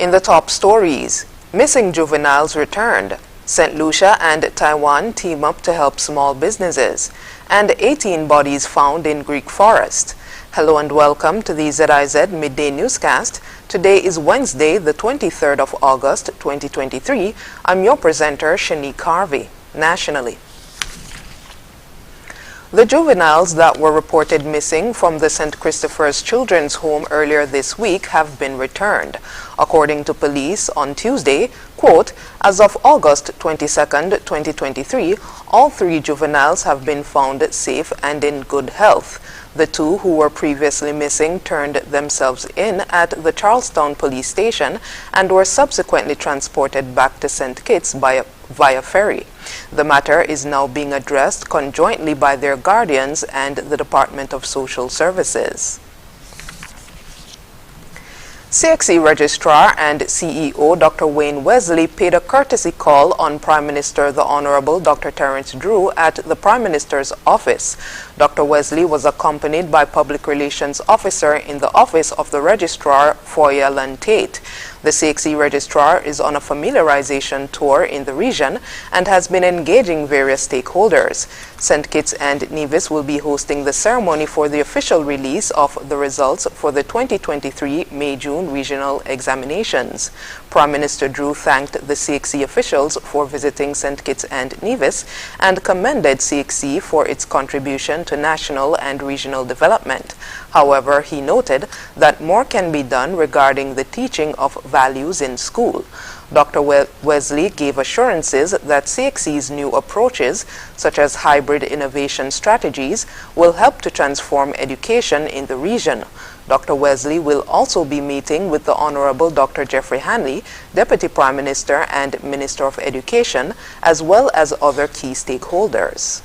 In the top stories, missing juveniles returned. St. Lucia and Taiwan team up to help small businesses. And 18 bodies found in Greek forest. Hello and welcome to the ZIZ Midday Newscast. Today is Wednesday, the 23rd of August, 2023. I'm your presenter, Shanique Harvey. Nationally, the juveniles that were reported missing from the St. Christopher's Children's Home earlier this week have been returned. According to police on Tuesday, quote, as of August 22nd, 2023, all three juveniles have been found safe and in good health. The two who were previously missing turned themselves in at the Charlestown police station and were subsequently transported back to St. Kitts via ferry. The matter is now being addressed conjointly by their guardians and the Department of Social Services. CXC Registrar and CEO Dr. Wayne Wesley paid a courtesy call on Prime Minister the Honorable Dr. Terence Drew at the Prime Minister's office. Dr. Wesley was accompanied by Public Relations Officer in the Office of the Registrar, Foya Lantate. The CXC Registrar is on a familiarization tour in the region and has been engaging various stakeholders. St. Kitts and Nevis will be hosting the ceremony for the official release of the results for the 2023 May-June regional examinations. Prime Minister Drew thanked the CXC officials for visiting St. Kitts and Nevis and commended CXC for its contribution to national and regional development. However, he noted that more can be done regarding the teaching of values in school. Dr. Wesley gave assurances that CXC's new approaches, such as hybrid innovation strategies, will help to transform education in the region. Dr. Wesley will also be meeting with the Honorable Dr. Jeffrey Hanley, Deputy Prime Minister and Minister of Education, as well as other key stakeholders.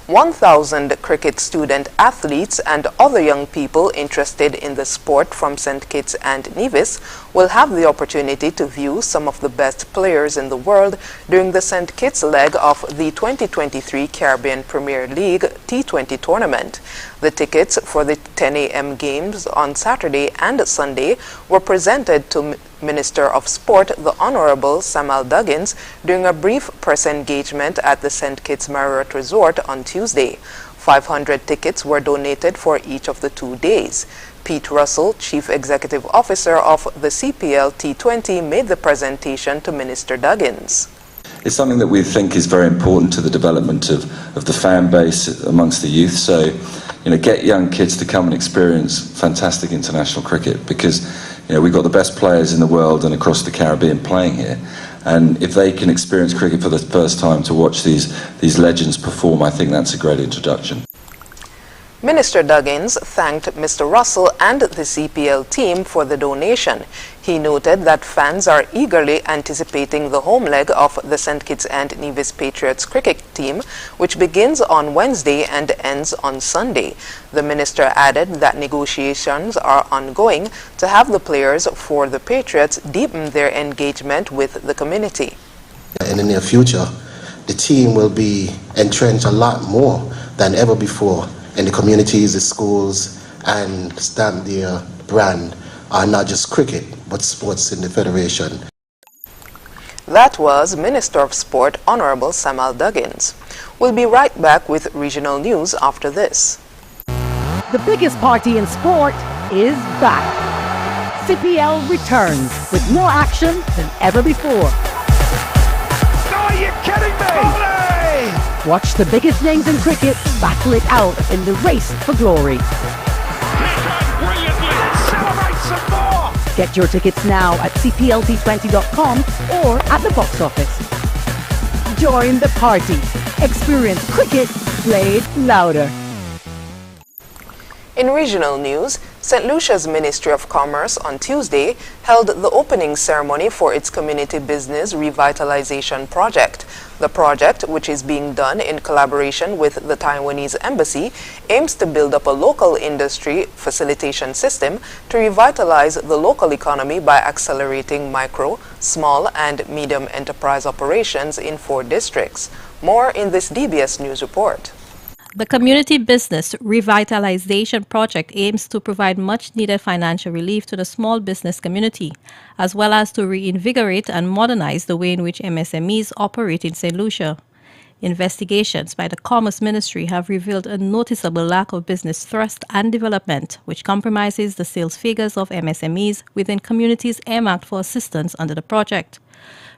1,000 cricket student athletes and other young people interested in the sport from St. Kitts and Nevis will have the opportunity to view some of the best players in the world during the St. Kitts leg of the 2023 Caribbean Premier League T20 tournament. The tickets for the 10 a.m. games on Saturday and Sunday were presented to Minister of Sport, the Honorable Samuel Duggins, during a brief press engagement at the St. Kitts Marriott Resort on Tuesday. 500 tickets were donated for each of the 2 days. Pete Russell, Chief Executive Officer of the CPL T20, made the presentation to Minister Duggins. It's something that we think is very important to the development of the fan base amongst the youth. So, get young kids to come and experience fantastic international cricket because, we've got the best players in the world and across the Caribbean playing here. And if they can experience cricket for the first time to watch these legends perform, I think that's a great introduction. Minister Duggins thanked Mr. Russell and the CPL team for the donation. He noted that fans are eagerly anticipating the home leg of the St. Kitts and Nevis Patriots cricket team, which begins on Wednesday and ends on Sunday. The minister added that negotiations are ongoing to have the players for the Patriots deepen their engagement with the community. In the near future, the team will be entrenched a lot more than ever before in the communities, the schools, and stamp their brand are not just cricket, but sports in the Federation. That was Minister of Sport, Honorable Samuel Duggins. We'll be right back with regional news after this. The biggest party in sport is back. CPL returns with more action than ever before. Are you kidding me? Watch the biggest names in cricket battle it out in the race for glory. Brilliantly! Celebrate some more! Get your tickets now at cplt20.com or at the box office. Join the party. Experience cricket played louder. In regional news, St. Lucia's Ministry of Commerce on Tuesday held the opening ceremony for its community business revitalization project. The project, which is being done in collaboration with the Taiwanese embassy, aims to build up a local industry facilitation system to revitalize the local economy by accelerating micro, small, and medium enterprise operations in 4 districts. More in this DBS News report. The Community Business Revitalization Project aims to provide much-needed financial relief to the small business community, as well as to reinvigorate and modernize the way in which MSMEs operate in St. Lucia. Investigations by the Commerce Ministry have revealed a noticeable lack of business thrust and development, which compromises the sales figures of MSMEs within communities earmarked for assistance under the project.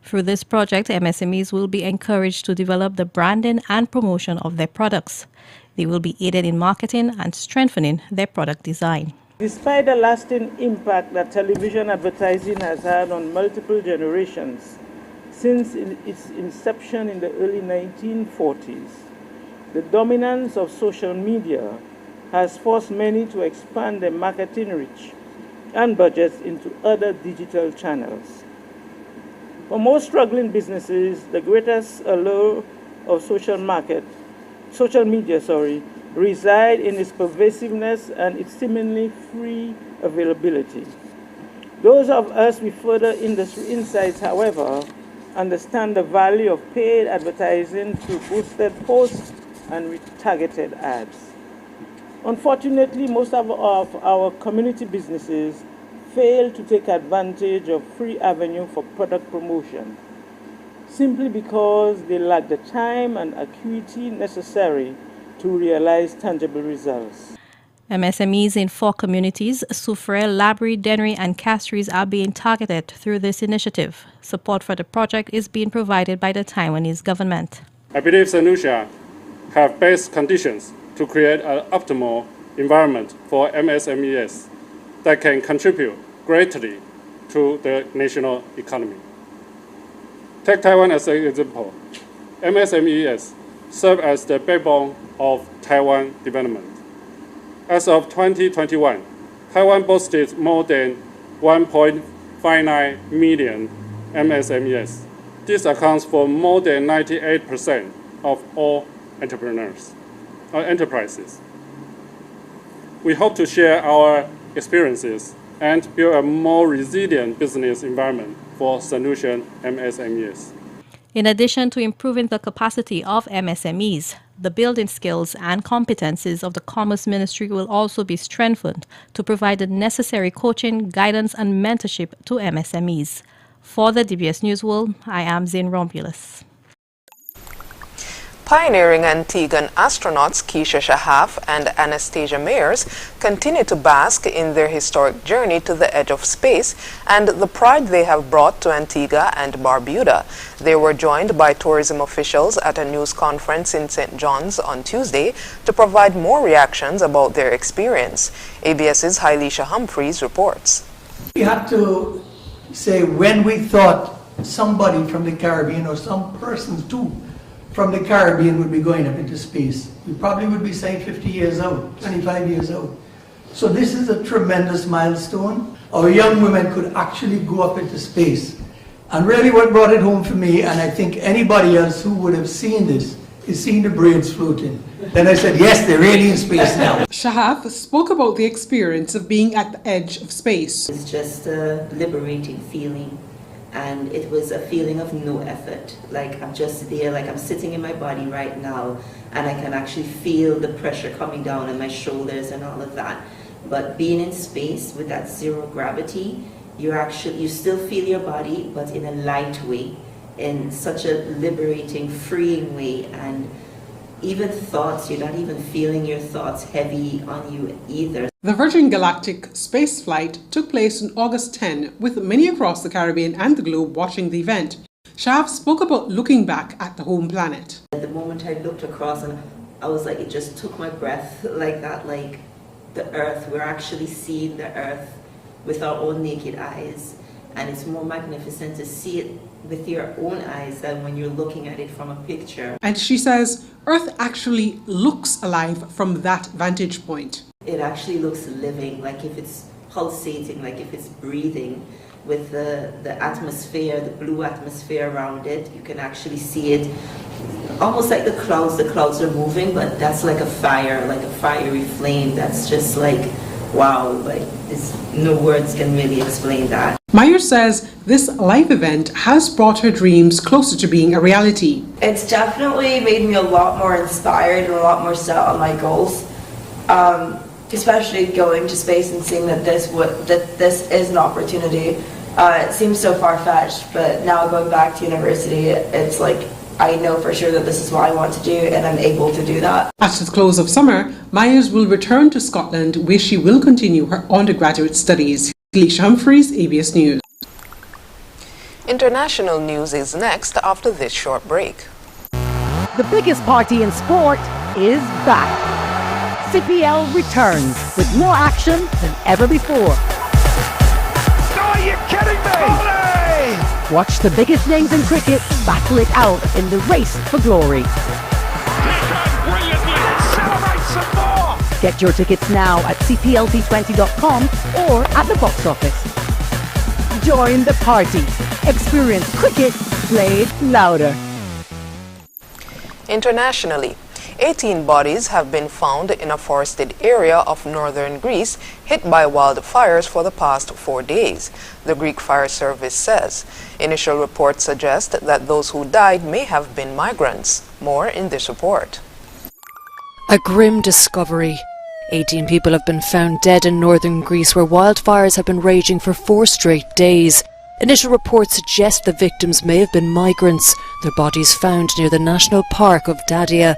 Through this project, MSMEs will be encouraged to develop the branding and promotion of their products. They will be aided in marketing and strengthening their product design. Despite the lasting impact that television advertising has had on multiple generations since its inception in the early 1940s, the dominance of social media has forced many to expand their marketing reach and budgets into other digital channels. For most struggling businesses, the greatest allure of social media reside in its pervasiveness and its seemingly free availability. Those of us with further industry insights, however, understand the value of paid advertising through boosted posts and retargeted ads. Unfortunately, most of our community businesses fail to take advantage of free avenue for product promotion, simply because they lack the time and acuity necessary to realize tangible results. MSMEs in 4 communities, Soufrière, Labrie, Dennery, and Castries, are being targeted through this initiative. Support for the project is being provided by the Taiwanese government. I believe St. Lucia have best conditions to create an optimal environment for MSMEs that can contribute greatly to the national economy. Take Taiwan as an example. MSMEs serve as the backbone of Taiwan development. As of 2021, Taiwan boasted more than 1.59 million MSMEs. This accounts for more than 98% of all enterprises. We hope to share our experiences and build a more resilient business environment for St. Lucian MSMEs. In addition to improving the capacity of MSMEs, the building skills and competencies of the Commerce Ministry will also be strengthened to provide the necessary coaching, guidance, and mentorship to MSMEs. For the DBS News World, I am Zin Romulus. Pioneering Antiguan astronauts Keisha Shahaf and Anastasia Mayers continue to bask in their historic journey to the edge of space and the pride they have brought to Antigua and Barbuda. They were joined by tourism officials at a news conference in St. John's on Tuesday to provide more reactions about their experience. ABS's Hylisha Humphreys reports. We had to say when we thought somebody from the Caribbean or some person too from the Caribbean would be going up into space. We probably would be saying 50 years out, 25 years out. So this is a tremendous milestone. Our young women could actually go up into space. And really what brought it home for me, and I think anybody else who would have seen this, is seeing the braids floating. Then I said, yes, they're really in space now. Shahaf spoke about the experience of being at the edge of space. It's just a liberating feeling. And it was a feeling of no effort. Like I'm just there, like I'm sitting in my body right now, and I can actually feel the pressure coming down on my shoulders and all of that. But being in space with that zero gravity, you still feel your body, but in a light way, in such a liberating, freeing way. And even thoughts, you're not even feeling your thoughts heavy on you either. The Virgin Galactic space flight took place on August 10, with many across the Caribbean and the globe watching the event. Shahaf spoke about looking back at the home planet. At the moment I looked across, and I was like, it just took my breath like that, like the Earth. We're actually seeing the Earth with our own naked eyes. And it's more magnificent to see it with your own eyes than when you're looking at it from a picture. And she says Earth actually looks alive from that vantage point. It actually looks living, like if it's pulsating, like if it's breathing, with the atmosphere, the blue atmosphere around it. You can actually see it almost like the clouds are moving, but that's like a fire, like a fiery flame that's just like wow, like no words can really explain that. Myers says this live event has brought her dreams closer to being a reality. It's definitely made me a lot more inspired and a lot more set on my goals, especially going to space and seeing that this is an opportunity. It seems so far-fetched, but now going back to university, it's like I know for sure that this is what I want to do, and I'm able to do that. After the close of summer, Myers will return to Scotland, where she will continue her undergraduate studies. Alicia Humphreys, ABS News. International news is next after this short break. The biggest party in sport is back. CPL returns with more action than ever before. Are you kidding me? Volley! Watch the biggest names in cricket battle it out in the race for glory. Celebrate some more! Get your tickets now at cplt20.com or at the box office. Join the party. Experience cricket played louder. Internationally, 18 bodies have been found in a forested area of northern Greece hit by wildfires for the past 4 days, the Greek Fire Service says. Initial reports suggest that those who died may have been migrants. More in this report. A grim discovery. 18 people have been found dead in northern Greece where wildfires have been raging for 4 straight days. Initial reports suggest the victims may have been migrants, their bodies found near the national park of Dadia.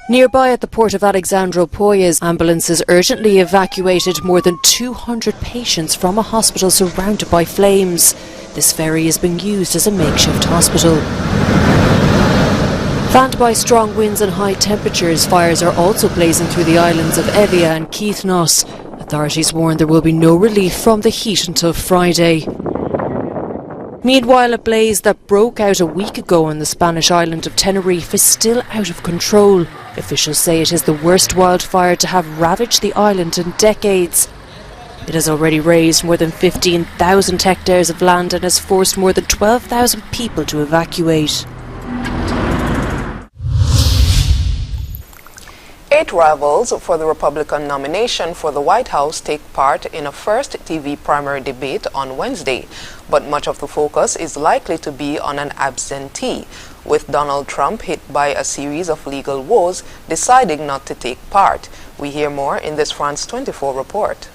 Nearby at the port of Alexandroupolis, ambulances urgently evacuated more than 200 patients from a hospital surrounded by flames. This ferry is being used as a makeshift hospital. Fanned by strong winds and high temperatures, fires are also blazing through the islands of Evia and Kythnos. Authorities warn there will be no relief from the heat until Friday. Meanwhile, a blaze that broke out a week ago on the Spanish island of Tenerife is still out of control. Officials say it is the worst wildfire to have ravaged the island in decades. It has already razed more than 15,000 hectares of land and has forced more than 12,000 people to evacuate. 8 rivals for the Republican nomination for the White House take part in a first TV primary debate on Wednesday, but much of the focus is likely to be on an absentee, with Donald Trump hit by a series of legal woes deciding not to take part. We hear more in this France 24 report.